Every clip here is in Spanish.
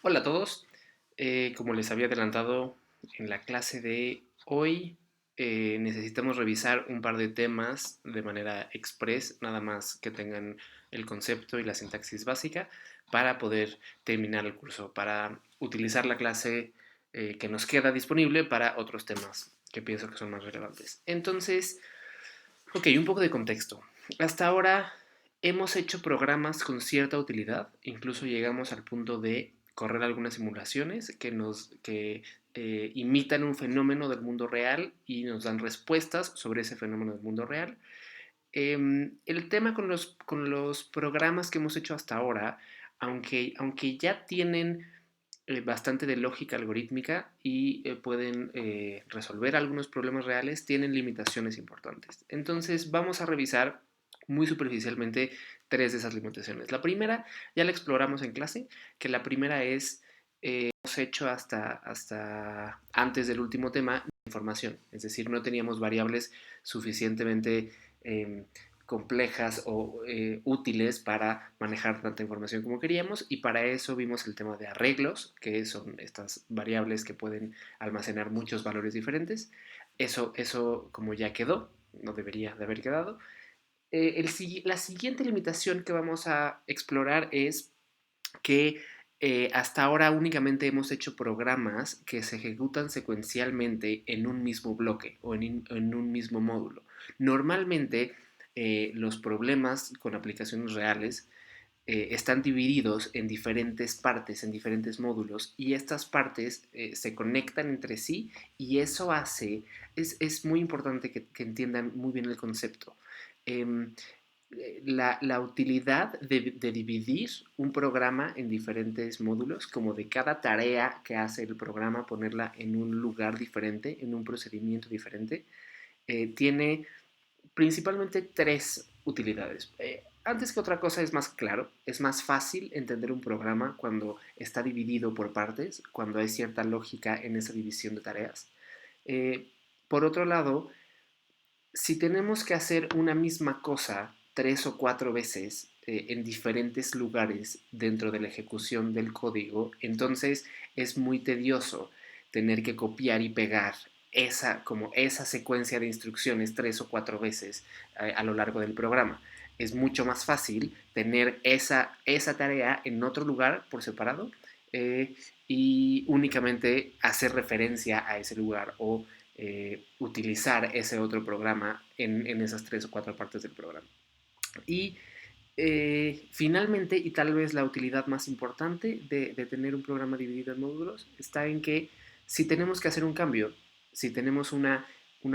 Hola a todos. Como les había adelantado en la clase de hoy, necesitamos revisar un par de temas de manera express, nada más que tengan el concepto y la sintaxis básica para poder terminar el curso, para utilizar la clase que nos queda disponible para otros temas que pienso que son más relevantes. Entonces, ok, un poco de contexto. Hasta ahora hemos hecho programas con cierta utilidad, incluso llegamos al punto de correr algunas simulaciones que imitan un fenómeno del mundo real y nos dan respuestas sobre ese fenómeno del mundo real. El tema con los programas que hemos hecho hasta ahora, aunque ya tienen bastante de lógica algorítmica y pueden resolver algunos problemas reales, tienen limitaciones importantes. Entonces vamos a revisar muy superficialmente tres de esas limitaciones. La primera ya la exploramos en clase, que la primera es, hemos hecho hasta antes del último tema, información, es decir, no teníamos variables suficientemente eh, complejas o útiles para manejar tanta información como queríamos, y para eso vimos el tema de arreglos, que son estas variables que pueden almacenar muchos valores diferentes. Eso como ya quedó, no debería de haber quedado. La siguiente limitación que vamos a explorar es que hasta ahora únicamente hemos hecho programas que se ejecutan secuencialmente en un mismo bloque o en un mismo módulo. Normalmente los problemas con aplicaciones reales están divididos en diferentes partes, en diferentes módulos, y estas partes se conectan entre sí, y eso es muy importante que entiendan muy bien el concepto. Eh, la utilidad de dividir un programa en diferentes módulos, como de cada tarea que hace el programa, ponerla en un lugar diferente, en un procedimiento diferente, tiene principalmente tres utilidades. Antes que otra cosa es más claro, es más fácil entender un programa cuando está dividido por partes, cuando hay cierta lógica en esa división de tareas. Eh, por otro lado, si tenemos que hacer una misma cosa tres o cuatro veces en diferentes lugares dentro de la ejecución del código, entonces es muy tedioso tener que copiar y pegar esa secuencia de instrucciones tres o cuatro veces a lo largo del programa. Es mucho más fácil tener esa tarea en otro lugar por separado eh, y únicamente hacer referencia a ese lugar o utilizar ese otro programa en esas tres o cuatro partes del programa. Y finalmente, y tal vez la utilidad más importante de tener un programa dividido en módulos, está en que si tenemos que hacer un cambio, si tenemos una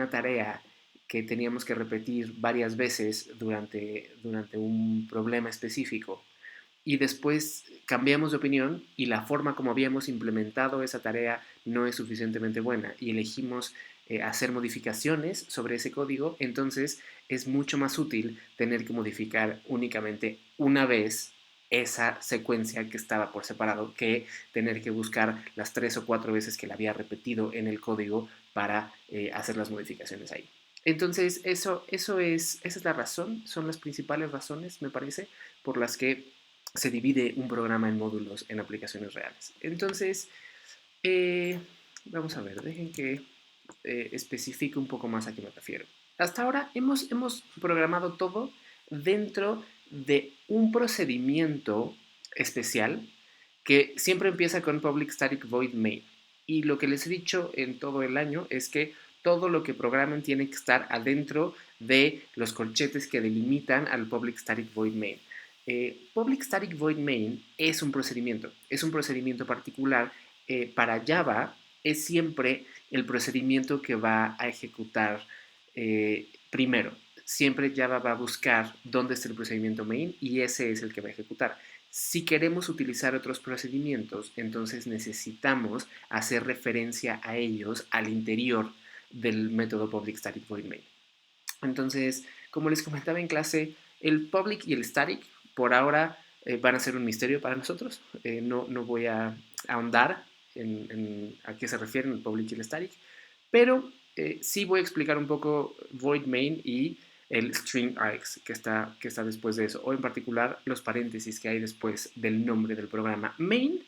tarea que teníamos que repetir varias veces durante un problema específico, y después cambiamos de opinión y la forma como habíamos implementado esa tarea no es suficientemente buena y elegimos hacer modificaciones sobre ese código, entonces es mucho más útil tener que modificar únicamente una vez esa secuencia que estaba por separado que tener que buscar las tres o cuatro veces que la había repetido en el código para hacer las modificaciones ahí. Entonces, esa es la razón, son las principales razones, me parece, por las que se divide un programa en módulos en aplicaciones reales. Entonces, eh, vamos a ver, dejen que especifique un poco más a qué me refiero. Hasta ahora hemos programado todo dentro de un procedimiento especial que siempre empieza con public static void main. Y lo que les he dicho en todo el año es que todo lo que programen tiene que estar adentro de los corchetes que delimitan al public static void main. Public static void main es un procedimiento particular. Para Java es siempre el procedimiento que va a ejecutar primero. Siempre Java va a buscar dónde está el procedimiento main y ese es el que va a ejecutar. Si queremos utilizar otros procedimientos, entonces necesitamos hacer referencia a ellos al interior del método public static void main. Entonces, como les comentaba en clase, el public y el static por ahora van a ser un misterio para nosotros. No voy a ahondar a qué se refieren el public y el static, pero sí voy a explicar un poco void main y el string args que está después de eso, o en particular los paréntesis que hay después del nombre del programa. Main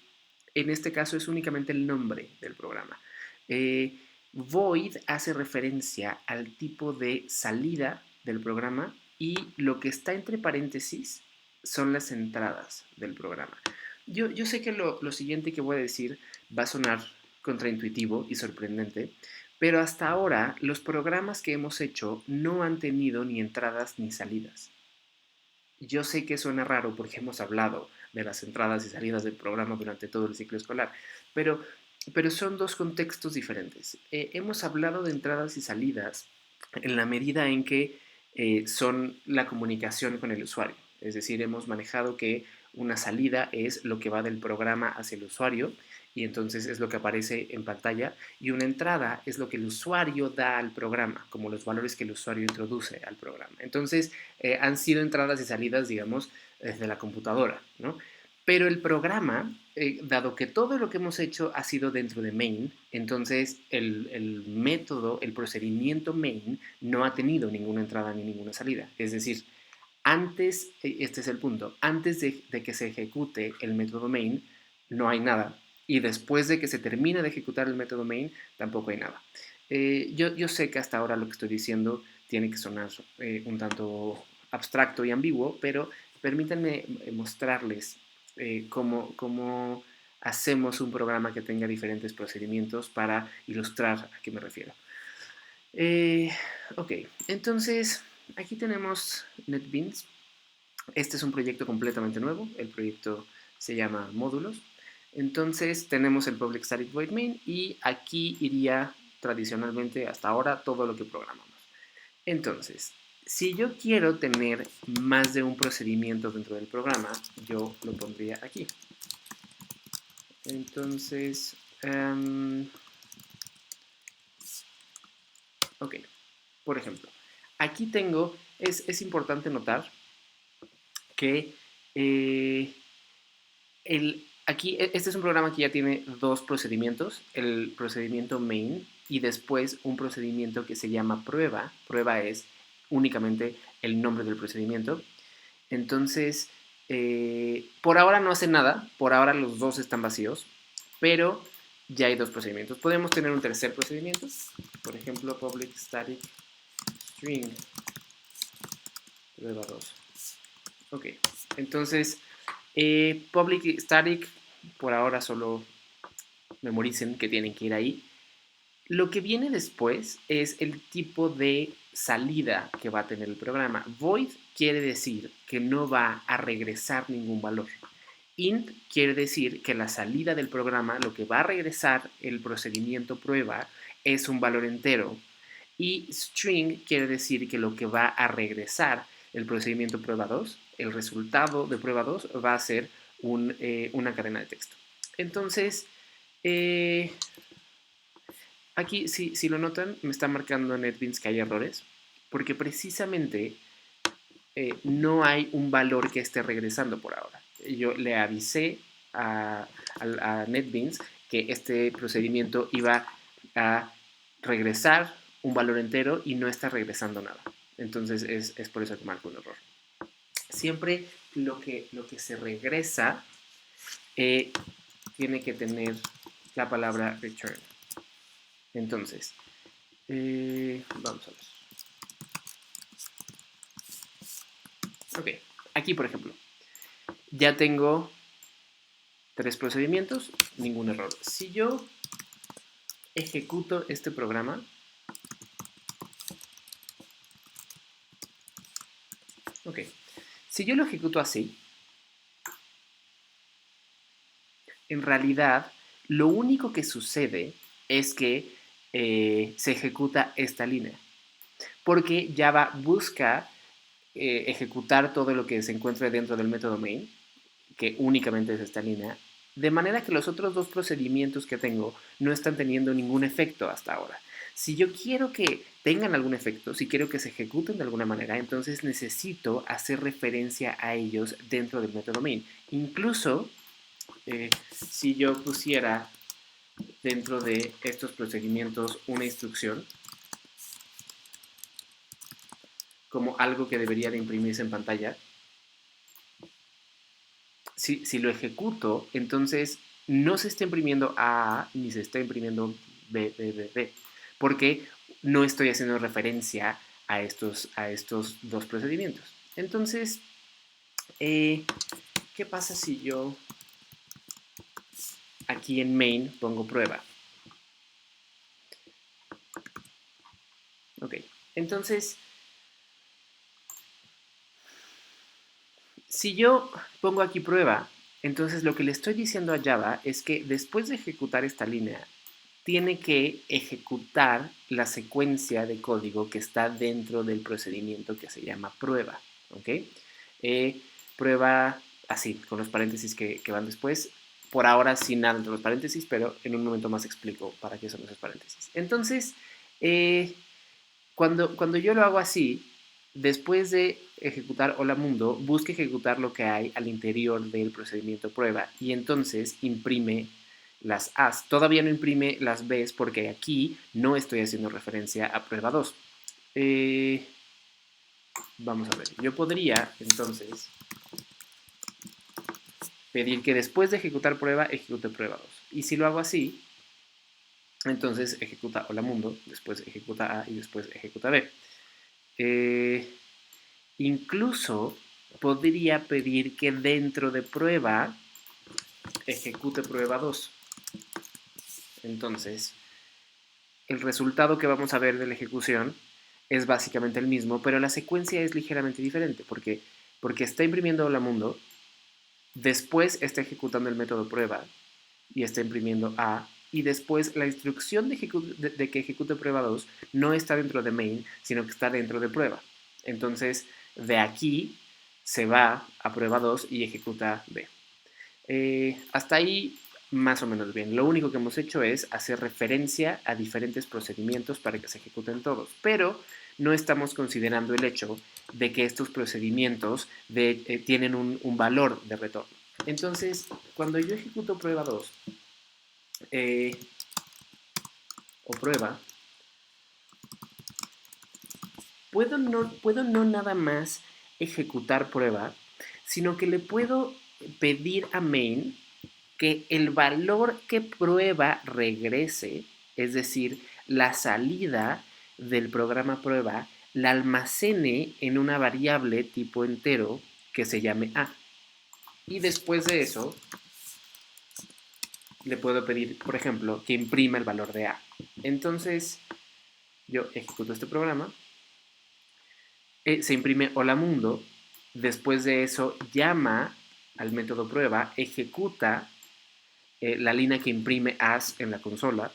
En este caso es únicamente el nombre del programa. Eh, Void hace referencia al tipo de salida del programa y lo que está entre paréntesis son las entradas del programa. Yo sé que lo siguiente que voy a decir va a sonar contraintuitivo y sorprendente, pero hasta ahora los programas que hemos hecho no han tenido ni entradas ni salidas. Yo sé que suena raro porque hemos hablado de las entradas y salidas del programa durante todo el ciclo escolar, pero, pero son dos contextos diferentes. Hemos hablado de entradas y salidas en la medida en que son la comunicación con el usuario. Es decir, hemos manejado que una salida es lo que va del programa hacia el usuario y entonces es lo que aparece en pantalla, y una entrada es lo que el usuario da al programa, como los valores que el usuario introduce al programa. Entonces, han sido entradas y salidas, digamos, desde la computadora, ¿no? Pero el programa, dado que todo lo que hemos hecho ha sido dentro de main, entonces el método, el procedimiento main no ha tenido ninguna entrada ni ninguna salida. Es decir, antes, este es el punto, antes de que se ejecute el método main, no hay nada. Y después de que se termina de ejecutar el método main, tampoco hay nada. Yo sé que hasta ahora lo que estoy diciendo tiene que sonar un tanto abstracto y ambiguo, pero permítanme mostrarles cómo hacemos un programa que tenga diferentes procedimientos para ilustrar a qué me refiero. Eh, ok, entonces aquí tenemos NetBeans. Este es un proyecto completamente nuevo. El proyecto se llama Módulos. Entonces tenemos el Public Static Void Main y aquí iría tradicionalmente hasta ahora todo lo que programamos. Entonces, si yo quiero tener más de un procedimiento dentro del programa, yo lo pondría aquí. Entonces, ok, por ejemplo, aquí tengo, es importante notar que aquí, este es un programa que ya tiene dos procedimientos, el procedimiento main y después un procedimiento que se llama prueba. Prueba es únicamente el nombre del procedimiento. Entonces, por ahora no hace nada, por ahora los dos están vacíos, pero ya hay dos procedimientos. Podemos tener un tercer procedimiento, por ejemplo, public static string prueba 2. Ok, entonces, public static, por ahora solo memoricen que tienen que ir ahí. Lo que viene después es el tipo de salida que va a tener el programa. Void quiere decir que no va a regresar ningún valor. Int quiere decir que la salida del programa, lo que va a regresar el procedimiento prueba, es un valor entero. Y string quiere decir que lo que va a regresar el procedimiento prueba 2, el resultado de prueba 2 va a ser una cadena de texto. Entonces, aquí, si lo notan, me está marcando NetBeans que hay errores, porque precisamente no hay un valor que esté regresando por ahora. Yo le avisé a NetBeans que este procedimiento iba a regresar un valor entero y no está regresando nada. Entonces es por eso que marco un error. Siempre lo que se regresa tiene que tener la palabra return. Entonces, vamos a ver. Ok, aquí por ejemplo, ya tengo tres procedimientos, ningún error. Si yo ejecuto este programa, ok, si yo lo ejecuto así, en realidad lo único que sucede es que se ejecuta esta línea, porque Java busca ejecutar todo lo que se encuentre dentro del método main, que únicamente es esta línea, de manera que los otros dos procedimientos que tengo no están teniendo ningún efecto hasta ahora. Si yo quiero que tengan algún efecto, si quiero que se ejecuten de alguna manera, entonces necesito hacer referencia a ellos dentro del método main. Incluso si yo pusiera dentro de estos procedimientos una instrucción como algo que debería de imprimirse en pantalla, si lo ejecuto, entonces no se está imprimiendo A ni se está imprimiendo B, porque no estoy haciendo referencia a estos dos procedimientos. Entonces, ¿qué pasa si yo aquí en main pongo prueba? Ok, entonces, si yo pongo aquí prueba, entonces lo que le estoy diciendo a Java es que después de ejecutar esta línea, tiene que ejecutar la secuencia de código que está dentro del procedimiento que se llama prueba. ¿Ok? Prueba así, con los paréntesis que van después. Por ahora sin nada entre los paréntesis, pero en un momento más explico para qué son esos paréntesis. Entonces, cuando yo lo hago así, después de ejecutar hola mundo, busca ejecutar lo que hay al interior del procedimiento prueba y entonces imprime las A's. Todavía no imprime las B's porque aquí no estoy haciendo referencia a prueba 2. Eh, Vamos a ver, yo podría entonces pedir que después de ejecutar prueba, ejecute prueba 2. Y si lo hago así, entonces ejecuta hola mundo, después ejecuta A y después ejecuta B. Incluso podría pedir que dentro de prueba ejecute prueba 2. Entonces, el resultado que vamos a ver de la ejecución es básicamente el mismo, pero la secuencia es ligeramente diferente, porque está imprimiendo hola mundo, después está ejecutando el método prueba y está imprimiendo A, y después la instrucción de que ejecute prueba 2 no está dentro de main, sino que está dentro de prueba. Entonces, de aquí se va a prueba 2 y ejecuta B. Hasta ahí más o menos bien. Lo único que hemos hecho es hacer referencia a diferentes procedimientos para que se ejecuten todos, pero no estamos considerando el hecho de que estos procedimientos tienen un valor de retorno. Entonces, cuando yo ejecuto prueba 2 eh, o prueba, puedo no nada más ejecutar prueba, sino que le puedo pedir a main que el valor que prueba regrese, es decir, la salida del programa prueba, la almacene en una variable tipo entero que se llame A. Y después de eso, le puedo pedir, por ejemplo, que imprima el valor de A. Entonces, yo ejecuto este programa, se imprime hola mundo, después de eso llama al método prueba, ejecuta la línea que imprime as en la consola,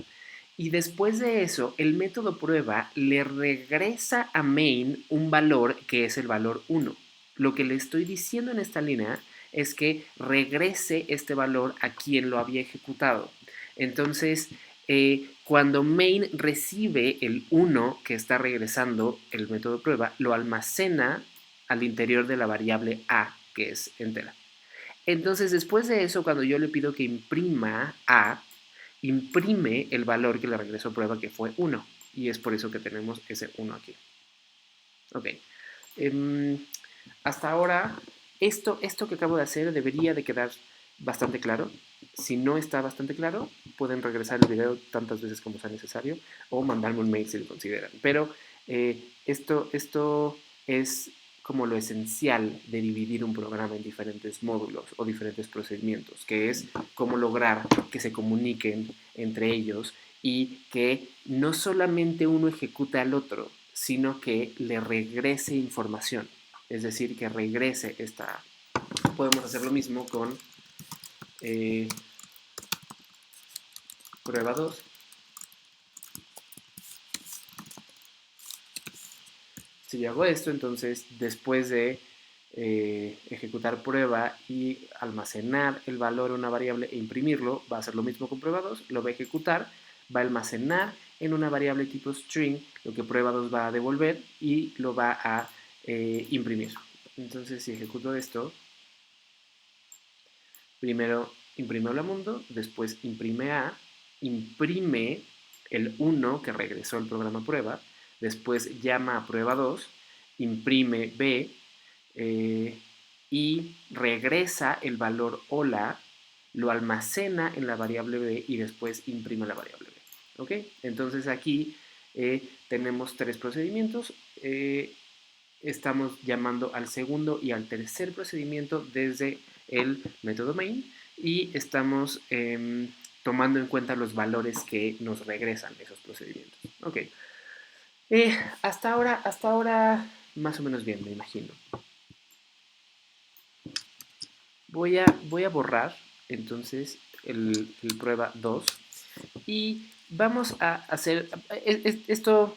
y después de eso el método prueba le regresa a main un valor que es el valor 1. Lo que le estoy diciendo en esta línea es que regrese este valor a quien lo había ejecutado. Entonces, cuando main recibe el 1 que está regresando el método prueba, lo almacena al interior de la variable a, que es entera. Entonces, después de eso, cuando yo le pido que imprima A, imprime el valor que le regresó prueba, que fue 1. Y es por eso que tenemos ese 1 aquí. Ok. Em, Hasta ahora, esto que acabo de hacer debería de quedar bastante claro. Si no está bastante claro, pueden regresar el video tantas veces como sea necesario o mandarme un mail si lo consideran. Pero esto es como lo esencial de dividir un programa en diferentes módulos o diferentes procedimientos, que es cómo lograr que se comuniquen entre ellos y que no solamente uno ejecute al otro, sino que le regrese información. Es decir, que regrese esta. Podemos hacer lo mismo con eh, prueba 2. Si yo hago esto, entonces después de ejecutar prueba y almacenar el valor en una variable e imprimirlo, va a hacer lo mismo con prueba 2, lo va a ejecutar, va a almacenar en una variable tipo string lo que prueba 2 va a devolver y lo va a imprimir. Entonces, si ejecuto esto, primero imprime hola mundo, después imprime A, imprime el 1 que regresó el programa prueba, después llama a prueba 2, imprime B y regresa el valor hola lo almacena en la variable b y después imprime la variable b. ¿Ok? Entonces aquí tenemos tres procedimientos. Estamos llamando al segundo y al tercer procedimiento desde el método main y estamos tomando en cuenta los valores que nos regresan esos procedimientos. Ok. Hasta ahora, más o menos bien, me imagino. Voy a borrar entonces el prueba 2 y vamos a hacer, esto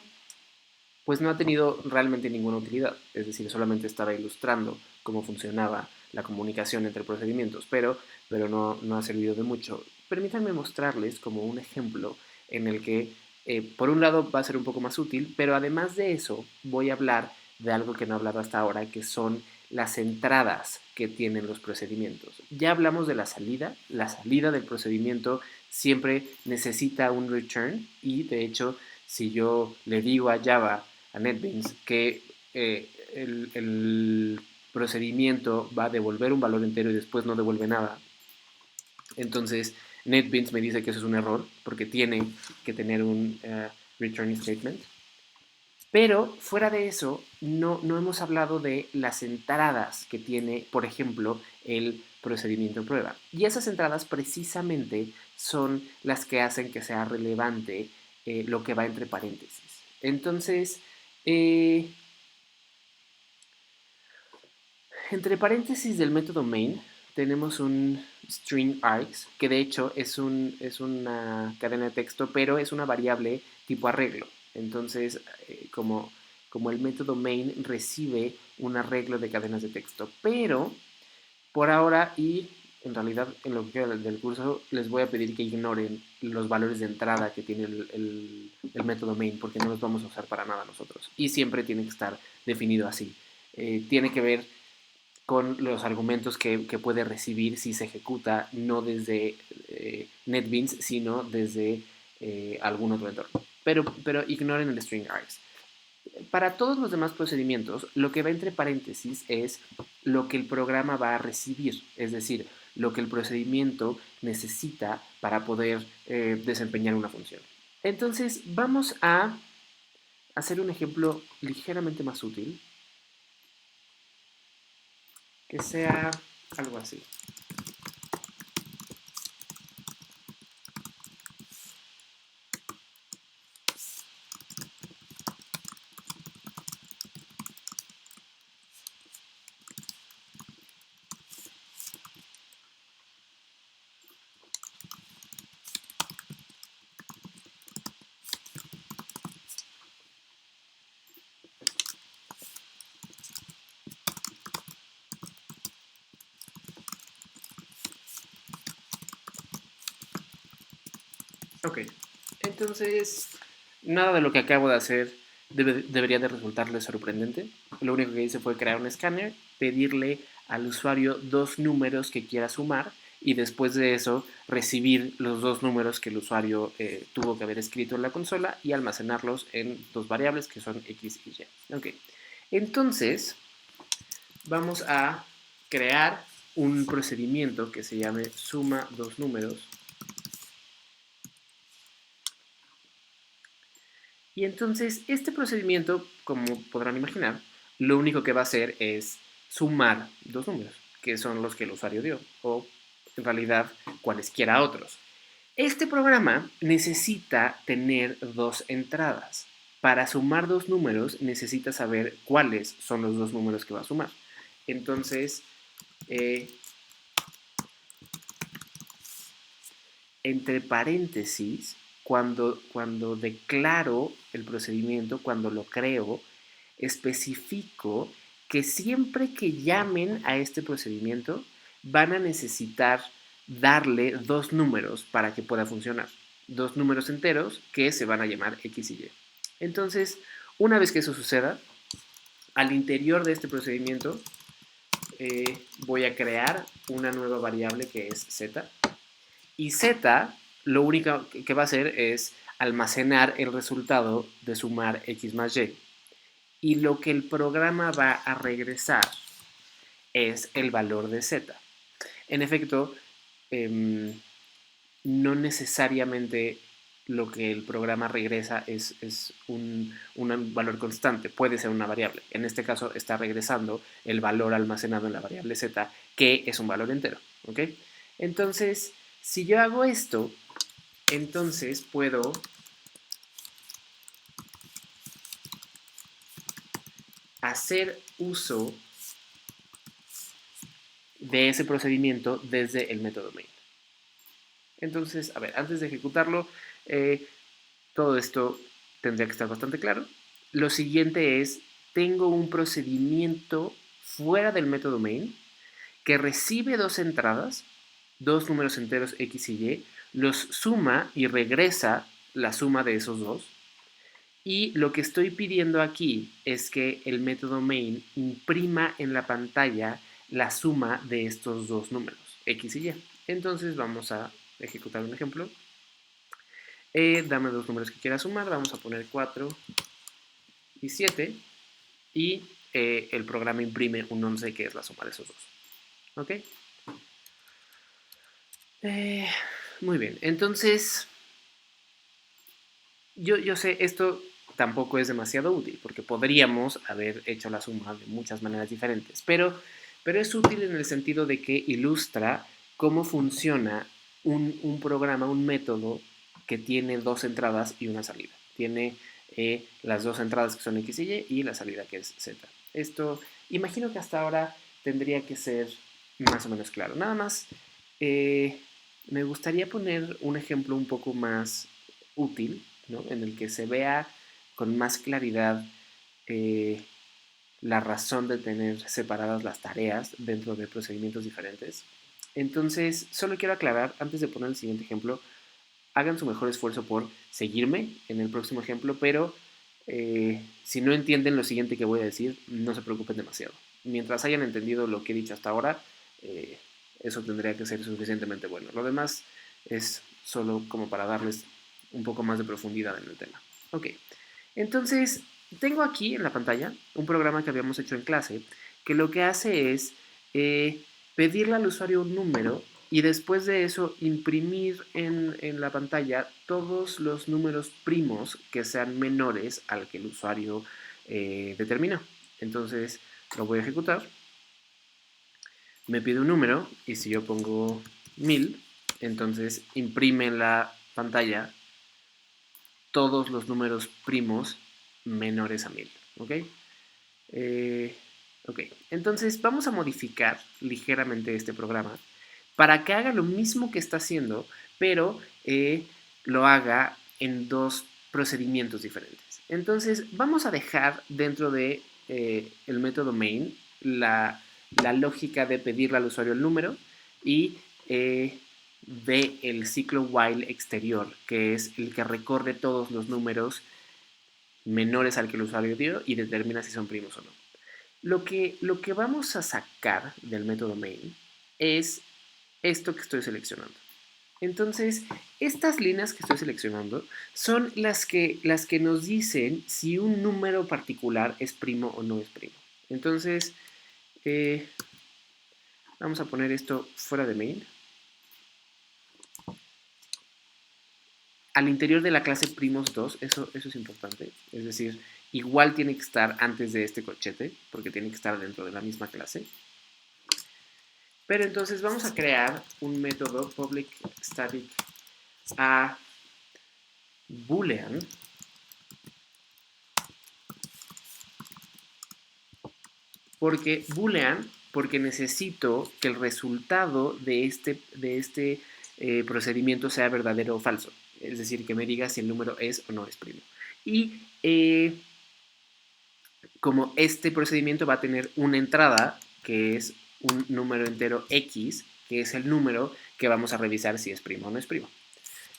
pues no ha tenido realmente ninguna utilidad, es decir, solamente estaba ilustrando cómo funcionaba la comunicación entre procedimientos, pero no ha servido de mucho. Permítanme mostrarles como un ejemplo en el que, por un lado, va a ser un poco más útil, pero además de eso, voy a hablar de algo que no he hablado hasta ahora, que son las entradas que tienen los procedimientos. Ya hablamos de la salida del procedimiento siempre necesita un return y de hecho, si yo le digo a Java, a NetBeans, que el procedimiento va a devolver un valor entero y después no devuelve nada, entonces NetBeans me dice que eso es un error porque tiene que tener un return statement. Pero fuera de eso, no hemos hablado de las entradas que tiene, por ejemplo, el procedimiento de prueba. Y esas entradas precisamente son las que hacen que sea relevante lo que va entre paréntesis. Entonces, eh, entre paréntesis del método main tenemos un string args, que de hecho es una cadena de texto, pero es una variable tipo arreglo. Entonces, como el método main recibe un arreglo de cadenas de texto, pero por ahora y en realidad en lo que queda del curso les voy a pedir que ignoren los valores de entrada que tiene el método main porque no los vamos a usar para nada nosotros y siempre tiene que estar definido así. Tiene que ver con los argumentos que puede recibir si se ejecuta no desde NetBeans, sino desde algún otro entorno. Pero ignoren el string args. Para todos los demás procedimientos, lo que va entre paréntesis es lo que el programa va a recibir, es decir, lo que el procedimiento necesita para poder desempeñar una función. Entonces, vamos a hacer un ejemplo ligeramente más útil, que sea algo así. Ok, entonces nada de lo que acabo de hacer debería de resultarle sorprendente. Lo único que hice fue crear un escáner, pedirle al usuario dos números que quiera sumar y después de eso recibir los dos números que el usuario tuvo que haber escrito en la consola y almacenarlos en dos variables que son x y y. Ok, entonces vamos a crear un procedimiento que se llame suma dos números. Y entonces este procedimiento, como podrán imaginar, lo único que va a hacer es sumar dos números, que son los que el usuario dio, o en realidad cualesquiera otros. Este programa necesita tener dos entradas. Para sumar dos números necesita saber cuáles son los dos números que va a sumar. Entonces, entre paréntesis, cuando declaro el procedimiento, cuando lo creo, especifico que siempre que llamen a este procedimiento van a necesitar darle dos números para que pueda funcionar. Dos números enteros que se van a llamar X y Y. Entonces, una vez que eso suceda, al interior de este procedimiento voy a crear una nueva variable que es Z. Y Z lo único que va a hacer es almacenar el resultado de sumar X más Y. Y lo que el programa va a regresar es el valor de Z. En efecto, em, no necesariamente lo que el programa regresa es un valor constante, puede ser una variable. En este caso está regresando el valor almacenado en la variable z, que es un valor entero. ¿Ok? Entonces, si yo hago esto, entonces puedo hacer uso de ese procedimiento desde el método main. Entonces, a ver, antes de ejecutarlo, eh, todo esto tendría que estar bastante claro. Lo siguiente es, tengo un procedimiento fuera del método main que recibe dos entradas, dos números enteros x y y, los suma y regresa la suma de esos dos. Y lo que estoy pidiendo aquí es que el método main imprima en la pantalla la suma de estos dos números, x y y. Entonces vamos a ejecutar un ejemplo. Dame dos números que quiera sumar, vamos a poner 4 y 7 y el programa imprime un 11 que es la suma de esos dos. ¿Ok? Eh, muy bien, entonces yo sé, esto tampoco es demasiado útil porque podríamos haber hecho la suma de muchas maneras diferentes, pero es útil en el sentido de que ilustra cómo funciona un programa, un método que tiene dos entradas y una salida. Tiene las dos entradas que son X y la salida que es Z. Esto, imagino que hasta ahora tendría que ser más o menos claro. Nada más, me gustaría poner un ejemplo un poco más útil, ¿no? En el que se vea con más claridad eh, la razón de tener separadas las tareas dentro de procedimientos diferentes. Entonces, solo quiero aclarar, antes de poner el siguiente ejemplo, hagan su mejor esfuerzo por seguirme en el próximo ejemplo, pero si no entienden lo siguiente que voy a decir, no se preocupen demasiado. Mientras hayan entendido lo que he dicho hasta ahora, eh, eso tendría que ser suficientemente bueno. Lo demás es solo como para darles un poco más de profundidad en el tema. Ok, entonces tengo aquí en la pantalla un programa que habíamos hecho en clase que lo que hace es pedirle al usuario un número y después de eso imprimir en la pantalla todos los números primos que sean menores al que el usuario determinó. Entonces lo voy a ejecutar. Me pide un número y si yo pongo 1000, entonces imprime en la pantalla todos los números primos menores a 1000. ¿Ok? Eh, ok, entonces vamos a modificar ligeramente este programa para que haga lo mismo que está haciendo, pero lo haga en dos procedimientos diferentes. Entonces vamos a dejar dentro de el método main la lógica de pedirle al usuario el número y de el ciclo while exterior, que es el que recorre todos los números menores al que el usuario dio y determina si son primos o no. Lo que vamos a sacar del método main es esto que estoy seleccionando. Entonces, estas líneas que estoy seleccionando son las que nos dicen si un número particular es primo o no es primo. Entonces, eh, vamos a poner esto fuera de main. Al interior de la clase primos2, eso es importante. Es decir, igual tiene que estar antes de este corchete, porque tiene que estar dentro de la misma clase. Pero entonces vamos a crear un método public static a boolean porque necesito que el resultado de este procedimiento sea verdadero o falso. Es decir, que me diga si el número es o no es primo. Y como este procedimiento va a tener una entrada, que es un número entero x, que es el número que vamos a revisar si es primo o no es primo.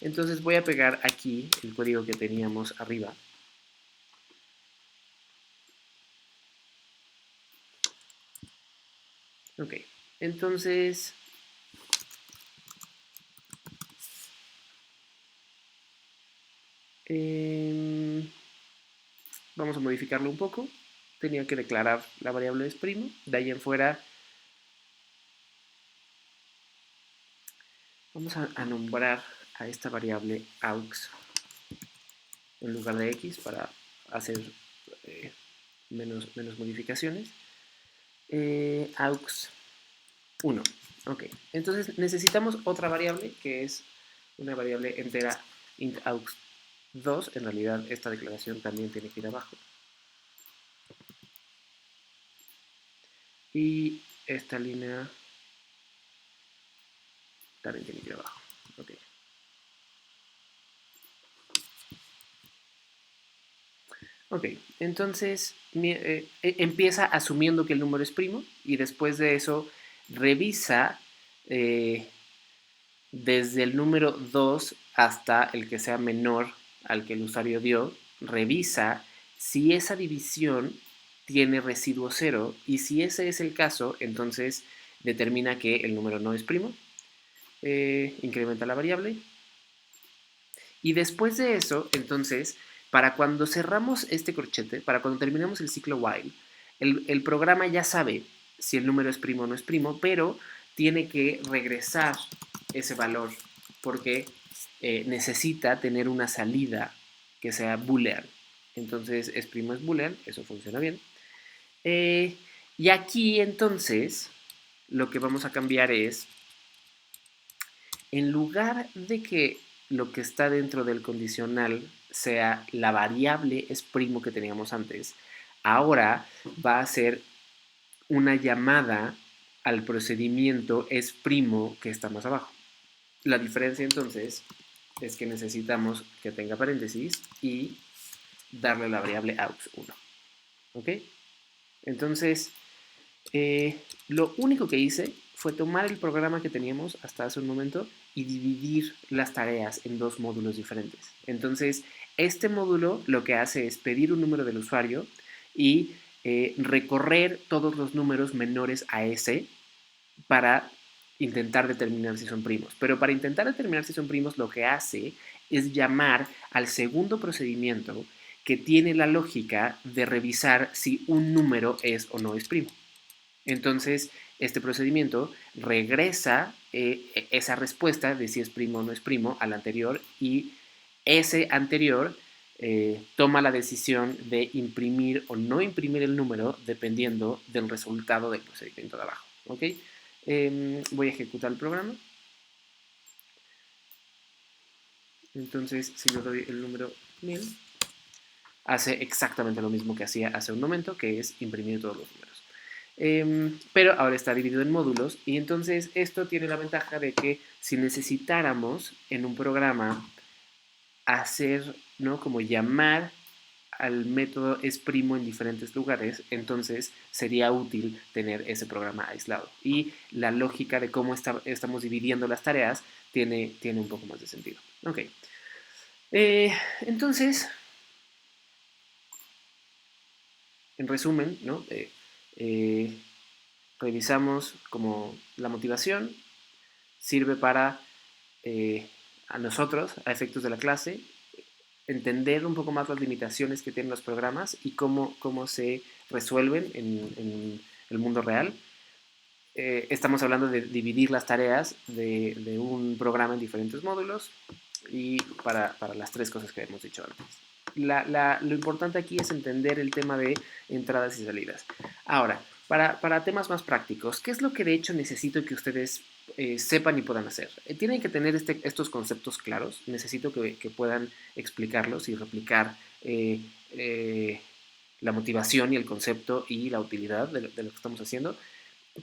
Entonces voy a pegar aquí el código que teníamos arriba. Ok, entonces vamos a modificarlo un poco. Tenía que declarar la variable es primo. De ahí en fuera vamos a nombrar a esta variable aux en lugar de x para hacer menos modificaciones. Aux 1. Ok, entonces necesitamos otra variable que es una variable entera int aux 2. En realidad esta declaración también tiene que ir abajo. Y esta línea también tiene que ir abajo. Ok. Ok, entonces empieza asumiendo que el número es primo y después de eso revisa desde el número 2 hasta el que sea menor al que el usuario dio, revisa si esa división tiene residuo cero y si ese es el caso, entonces determina que el número no es primo, incrementa la variable y después de eso, entonces, para cuando cerramos este corchete, para cuando terminamos el ciclo while, el programa ya sabe si el número es primo o no es primo, pero tiene que regresar ese valor porque necesita tener una salida que sea boolean. Entonces, es primo es boolean, eso funciona bien. Y aquí entonces lo que vamos a cambiar es, en lugar de que lo que está dentro del condicional sea la variable es primo que teníamos antes, ahora va a ser una llamada al procedimiento es primo que está más abajo. La diferencia entonces es que necesitamos que tenga paréntesis y darle la variable aux1. ¿Ok? Entonces, lo único que hice fue tomar el programa que teníamos hasta hace un momento y dividir las tareas en dos módulos diferentes. Entonces, este módulo lo que hace es pedir un número del usuario y recorrer todos los números menores a ese para intentar determinar si son primos. Pero para intentar determinar si son primos, lo que hace es llamar al segundo procedimiento que tiene la lógica de revisar si un número es o no es primo. Entonces, este procedimiento regresa esa respuesta de si es primo o no es primo al anterior y ese anterior toma la decisión de imprimir o no imprimir el número dependiendo del resultado del procedimiento de abajo. ¿Ok? Voy a ejecutar el programa. Entonces, si yo doy el número 1000, hace exactamente lo mismo que hacía hace un momento, que es imprimir todos los números. Pero ahora está dividido en módulos y entonces esto tiene la ventaja de que si necesitáramos en un programa hacer, ¿no? Como llamar al método es primo en diferentes lugares, entonces sería útil tener ese programa aislado. Y la lógica de cómo estamos dividiendo las tareas tiene un poco más de sentido. Ok. Entonces, en resumen, ¿no? Revisamos como la motivación, sirve para a nosotros, a efectos de la clase, entender un poco más las limitaciones que tienen los programas y cómo se resuelven en el mundo real. Estamos hablando de dividir las tareas de un programa en diferentes módulos y para las tres cosas que hemos dicho antes. Lo importante aquí es entender el tema de entradas y salidas. Ahora, para temas más prácticos, ¿qué es lo que de hecho necesito que ustedes sepan y puedan hacer? Tienen que tener estos conceptos claros. Necesito que puedan explicarlos y replicar la motivación y el concepto y la utilidad de lo que estamos haciendo.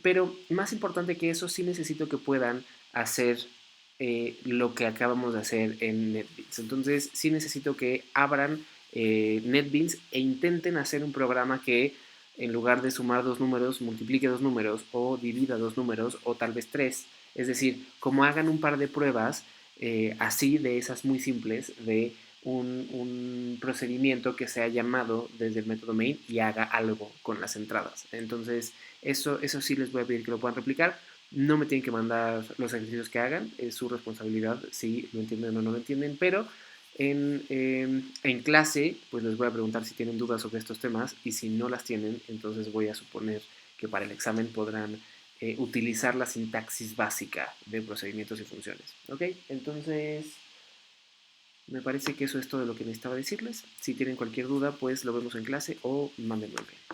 Pero más importante que eso, sí necesito que puedan hacer lo que acabamos de hacer en NetBeans. Entonces, sí necesito que abran NetBeans e intenten hacer un programa que en lugar de sumar dos números, multiplique dos números o divida dos números o tal vez tres. Es decir, como hagan un par de pruebas así de esas muy simples de un procedimiento que sea llamado desde el método main y haga algo con las entradas. Entonces, eso sí les voy a pedir que lo puedan replicar. No me tienen que mandar los ejercicios que hagan, es su responsabilidad si lo entienden o no lo entienden, pero en clase pues les voy a preguntar si tienen dudas sobre estos temas y si no las tienen, entonces voy a suponer que para el examen podrán utilizar la sintaxis básica de procedimientos y funciones. ¿Ok? Entonces, me parece que eso es todo lo que necesitaba decirles. Si tienen cualquier duda, pues lo vemos en clase o mándenme un mail.